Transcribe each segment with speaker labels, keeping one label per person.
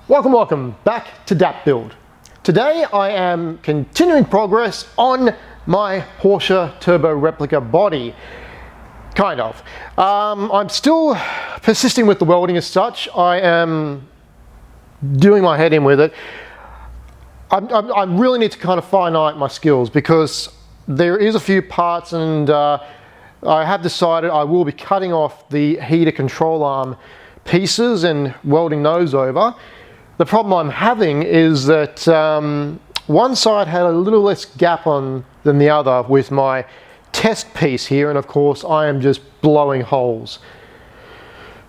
Speaker 1: Welcome back to DAP Build. Today I am continuing progress on my Porsche Turbo Replica body. Kind of. I'm still persisting with the welding as such. I am doing my head in with it. I really need to kind of fine-iron my skills because there is a few parts, and I have decided I will be cutting off the heater control arm pieces and welding those over. The problem I'm having is that one side had a little less gap on than the other with my test piece here, and of course I am just blowing holes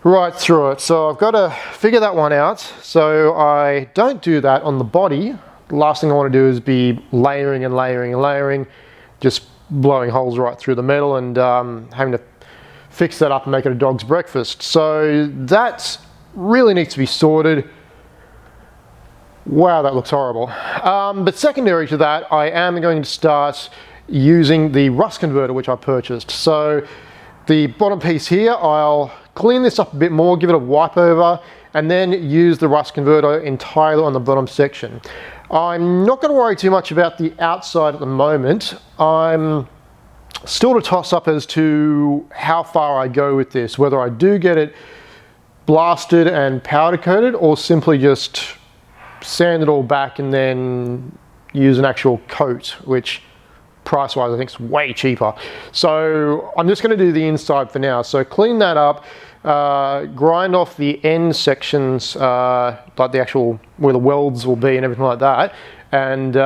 Speaker 1: right through it. So I've got to figure that one out so I don't do that on the body. The last thing I want to do is be layering and layering and layering, just blowing holes right through the metal and having to fix that up and make it a dog's breakfast. So that really needs to be sorted. Wow, that looks horrible. But secondary to that, I am going to start using the rust converter which I purchased. So the bottom piece here, I'll clean this up a bit more, give it a wipe over, and then use the rust converter entirely on the bottom section. I'm not going to worry too much about the outside at the moment. I'm still to toss up as to how far I go with this, whether I do get it blasted and powder coated or simply just sand it all back and then use an actual coat, which price wise I think is way cheaper. So I'm just going to do the inside for now. So clean that up, grind off the end sections, like the actual where the welds will be and everything like that, and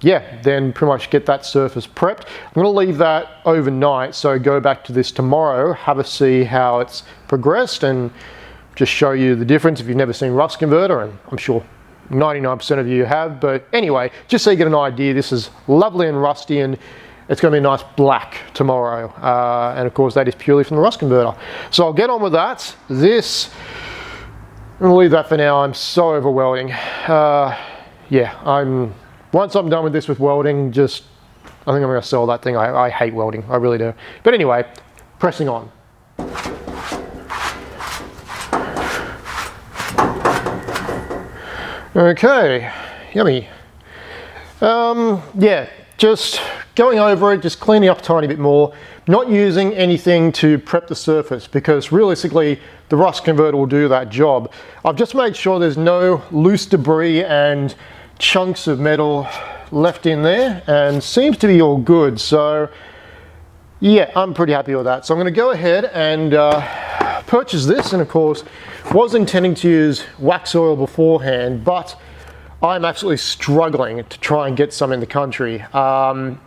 Speaker 1: yeah, then pretty much get that surface prepped. I'm going to leave that overnight, so go back to this tomorrow, have a see how it's progressed, and just show you the difference if you've never seen rust converter, and I'm sure 99% of you have. But anyway, just so you get an idea, this is lovely and rusty, and it's going to be a nice black tomorrow, and of course that is purely from the rust converter. So I'll get on with that. This, I'm going to leave that for now. I'm so over welding. Yeah, once I'm done with this with welding, I think I'm going to sell that thing. I hate welding, I really do. But anyway, pressing on. Okay, yummy. Yeah, just going over it, just cleaning up a tiny bit more, not using anything to prep the surface because realistically the rust converter will do that job. I've just made sure there's no loose debris and chunks of metal left in there, and seems to be all good. So yeah, I'm pretty happy with that. So I'm going to go ahead and purchase this, and of course was intending to use wax oil beforehand, but I'm absolutely struggling to try and get some in the country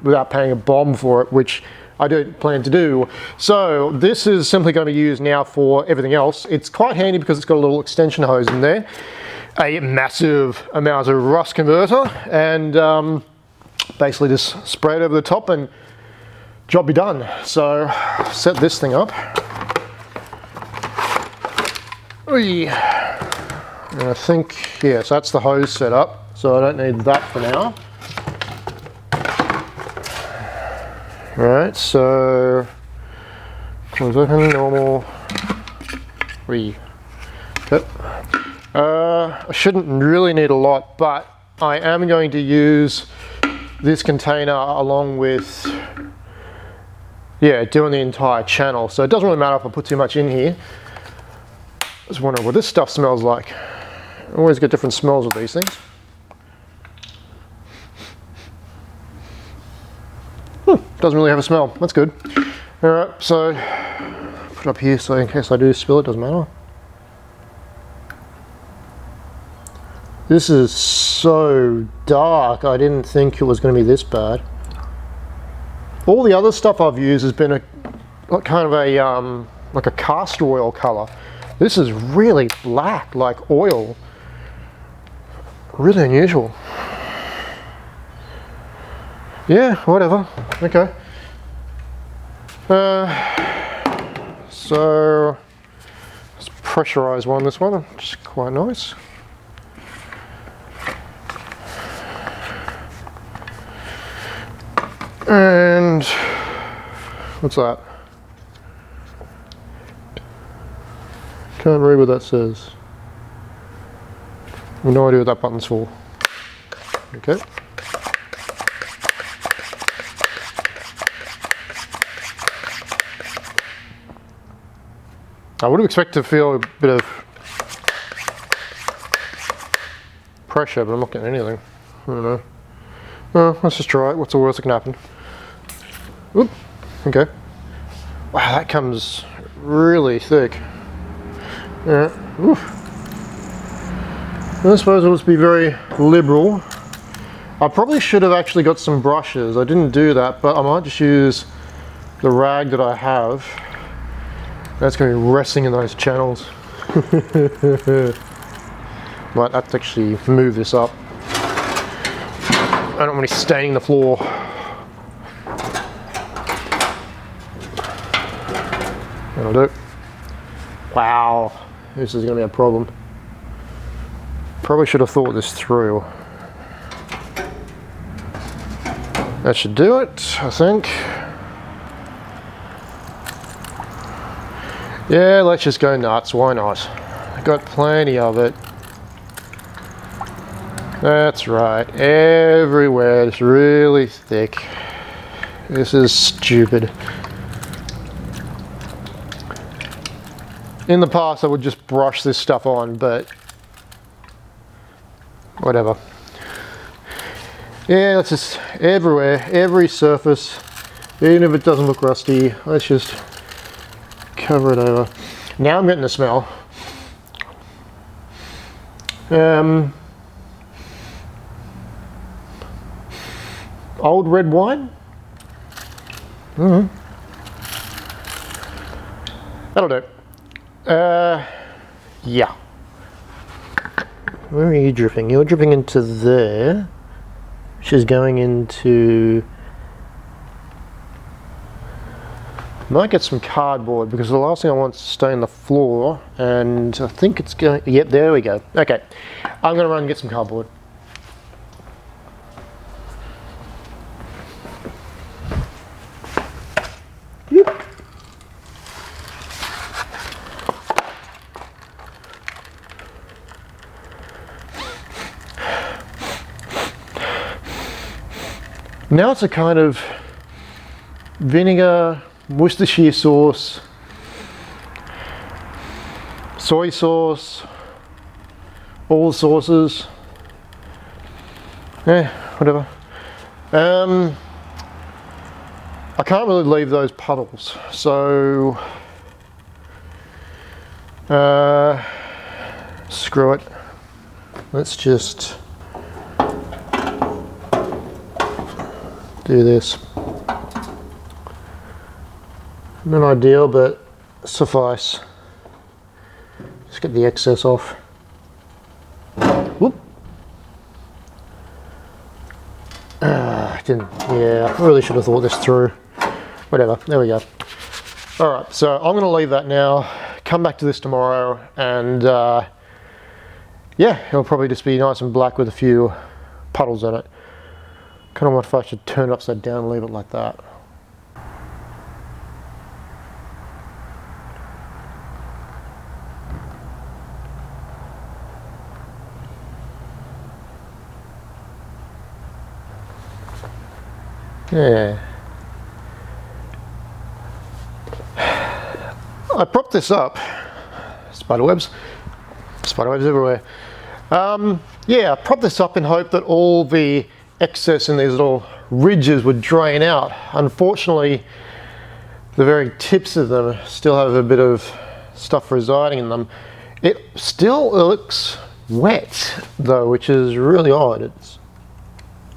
Speaker 1: without paying a bomb for it, which I don't plan to do. So this is simply going to be used now for everything else. It's quite handy because it's got a little extension hose in there, a massive amount of rust converter, and basically just spray it over the top and job be done. So set this thing up. And I think, yes, that's the hose set up, so I don't need that for now. Right, so close open, normal. Yep. I shouldn't really need a lot, but I am going to use this container along with, yeah, doing the entire channel. So it doesn't really matter if I put too much in here. I was wondering what this stuff smells like. I always get different smells with these things. Doesn't really have a smell. That's good. Alright, so put it up here so in case I do spill it, doesn't matter. This is so dark. I didn't think it was going to be this bad. All the other stuff I've used has been kind of a like a castor oil color. This is really black, like oil. Really unusual. Yeah, whatever. Okay. So let's pressurize this one, which is quite nice. And what's that? Can't read what that says. No idea what that button's for. Okay. I would have expected to feel a bit of pressure, but I'm not getting anything. I don't know. Well, let's just try it. What's the worst that can happen? Oop. Okay. Wow, that comes really thick. Yeah. Oof. I suppose I'll just be very liberal. I probably should have actually got some brushes. I didn't do that, but I might just use the rag that I have. That's going to be resting in those channels. Might have to actually move this up. I don't want it staining the floor. That'll do. Wow, this is going to be a problem. Probably should have thought this through. That should do it, I think. Yeah, let's just go nuts, why not? I've got plenty of it. That's right, everywhere, it's really thick. This is stupid. In the past I would just brush this stuff on, but whatever. Yeah, that's just everywhere, every surface, even if it doesn't look rusty, let's just cover it over. Now I'm getting the smell. Old red wine? That'll do. Yeah. Where are you dripping? You're dripping into there, which is going into... Might get some cardboard because the last thing I want is to stain the floor, and I think it's going... Yep, there we go. Okay, I'm going to run and get some cardboard. Yep. Now it's a kind of vinegar, Worcestershire sauce, soy sauce, all the sauces. Yeah, whatever. I can't really leave those puddles, so screw it. Let's just do this. Not ideal, but suffice. Just get the excess off. Whoop. Didn't. Yeah, I really should have thought this through. Whatever. There we go. All right. So I'm going to leave that now. Come back to this tomorrow, and yeah, it'll probably just be nice and black with a few puddles in it. Kind of wonder if I should turn it upside down and leave it like that. Yeah. I propped this up. Spiderwebs everywhere. Yeah, I propped this up in hope that all the excess in these little ridges would drain out. Unfortunately, the very tips of them still have a bit of stuff residing in them. It still looks wet though, which is really odd.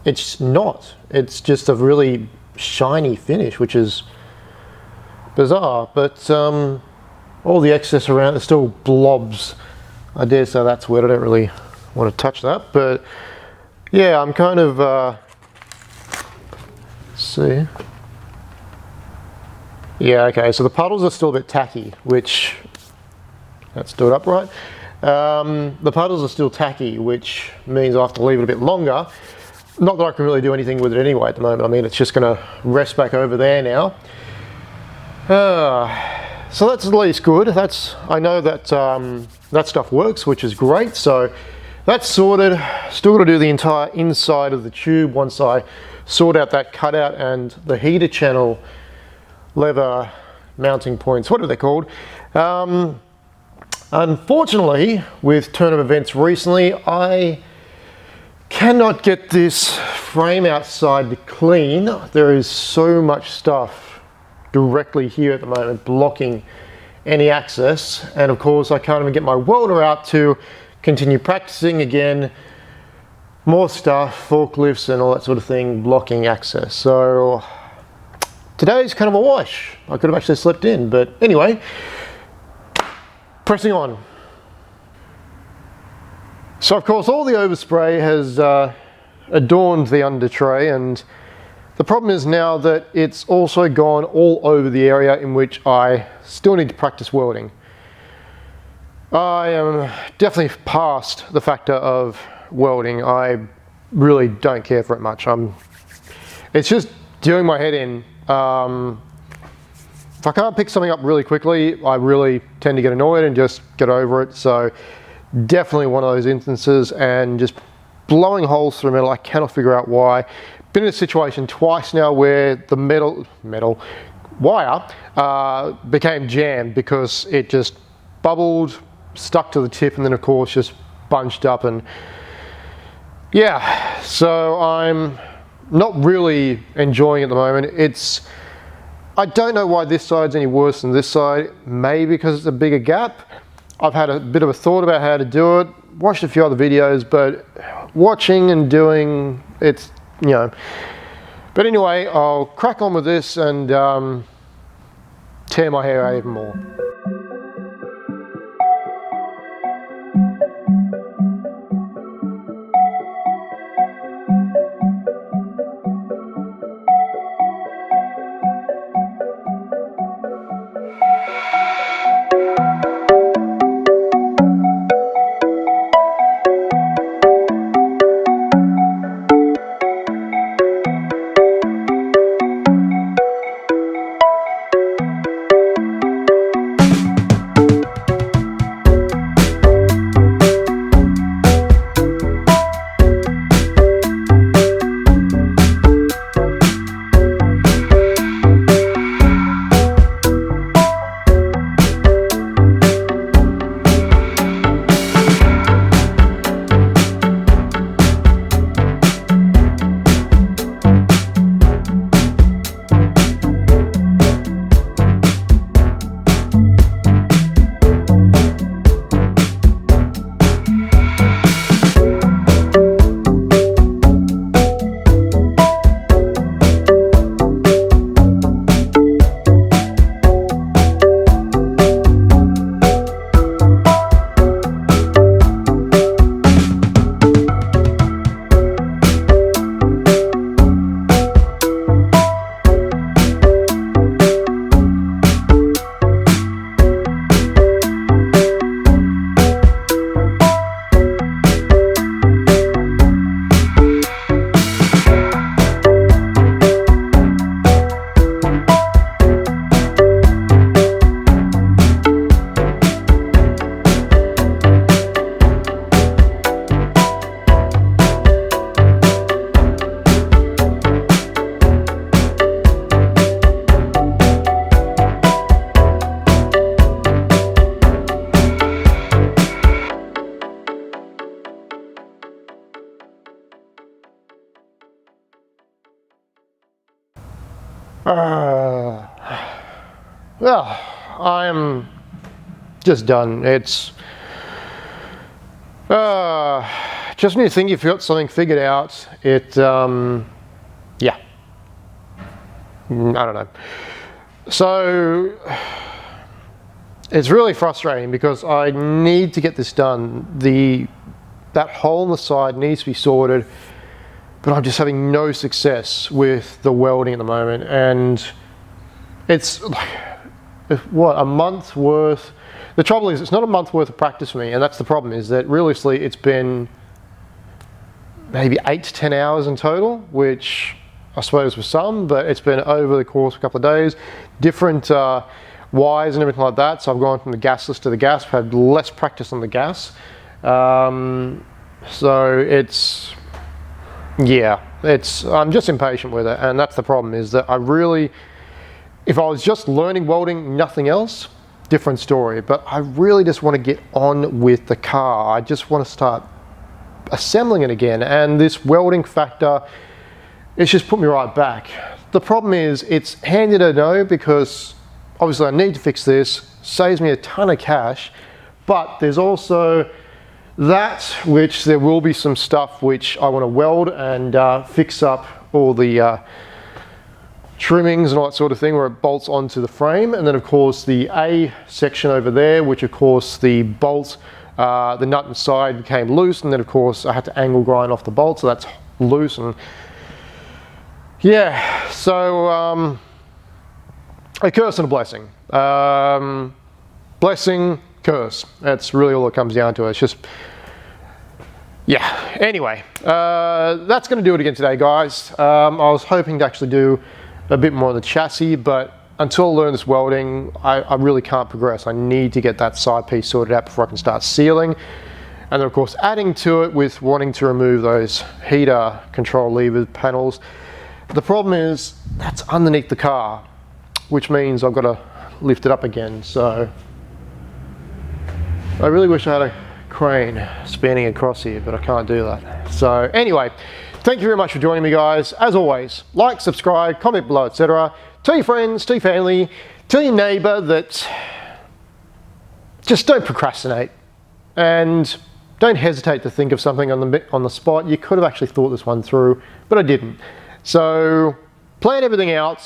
Speaker 1: It's not. It's just a really shiny finish, which is bizarre, but all the excess around, there's still blobs. I dare say that's wet. I don't really want to touch that, but yeah, I'm kind of see. Yeah, okay, so the puddles are still a bit tacky, which, let's do it upright. The puddles are still tacky, which means I have to leave it a bit longer. Not that I can really do anything with it anyway at the moment. I mean, it's just going to rest back over there now. So that's at least good. I know that that stuff works, which is great. So that's sorted. Still got to do the entire inside of the tube once I sort out that cutout and the heater channel lever mounting points. What are they called? Unfortunately, with turn of events recently, I cannot get this frame outside to clean. There is so much stuff directly here at the moment blocking any access, and of course I can't even get my welder out to continue practicing again. More stuff, forklifts and all that sort of thing blocking access. So today's kind of a wash. I could have actually slept in, but anyway, pressing on. So of course all the overspray has adorned the under tray, and the problem is now that it's also gone all over the area in which I still need to practice welding. I am definitely past the factor of welding. I really don't care for it much. It's just doing my head in. If I can't pick something up really quickly, I really tend to get annoyed and just get over it. So definitely one of those instances, and just blowing holes through metal. I cannot figure out why. Been in a situation twice now where the metal wire became jammed because it just bubbled, stuck to the tip, and then of course just bunched up. And yeah, so I'm not really enjoying it at the moment. I don't know why this side's any worse than this side. Maybe because it's a bigger gap. I've had a bit of a thought about how to do it. Watched a few other videos, but watching and doing, it's, you know. But anyway, I'll crack on with this and tear my hair out even more. Well, I'm just done. It's just when you think you've got something figured out, it yeah, I don't know. So it's really frustrating because I need to get this done. That hole in the side needs to be sorted, but I'm just having no success with the welding at the moment, and it's like, what, a month's worth. The trouble is, it's not a month worth of practice for me, and that's the problem, is that realistically it's been maybe 8 to 10 hours in total, which I suppose was some, but it's been over the course of a couple of days, different wires and everything like that. So I've gone from the gasless to the gas, I've had less practice on the gas. So it's, yeah, I'm just impatient with it, and that's the problem, is that if I was just learning welding, nothing else, different story, but I really just want to get on with the car. I just want to start assembling it again, and this welding factor, it's just put me right back. The problem is it's handy to know, because obviously I need to fix this, saves me a ton of cash, but there's also that which there will be some stuff which I want to weld and fix up all the trimmings and all that sort of thing where it bolts onto the frame. And then of course the A section over there, which of course the bolt, the nut inside became loose, and then of course I had to angle grind off the bolt, so that's loose. And yeah, so a curse and a blessing. Blessing, curse. That's really all it comes down to. It's just, yeah. Anyway, that's going to do it again today, guys. I was hoping to actually do a bit more on the chassis, but until I learn this welding, I really can't progress. I need to get that side piece sorted out before I can start sealing. And then of course adding to it with wanting to remove those heater control lever panels. The problem is that's underneath the car, which means I've got to lift it up again. So I really wish I had a crane spanning across here, but I can't do that. So anyway, thank you very much for joining me, guys. As always, like, subscribe, comment below, etc. Tell your friends, tell your family, tell your neighbor that just don't procrastinate, and don't hesitate to think of something on the spot. You could have actually thought this one through, but I didn't. So plan everything out,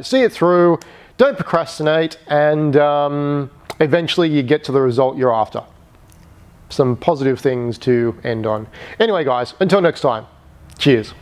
Speaker 1: see it through, don't procrastinate, and eventually you get to the result you're after. Some positive things to end on. Anyway, guys, until next time, cheers.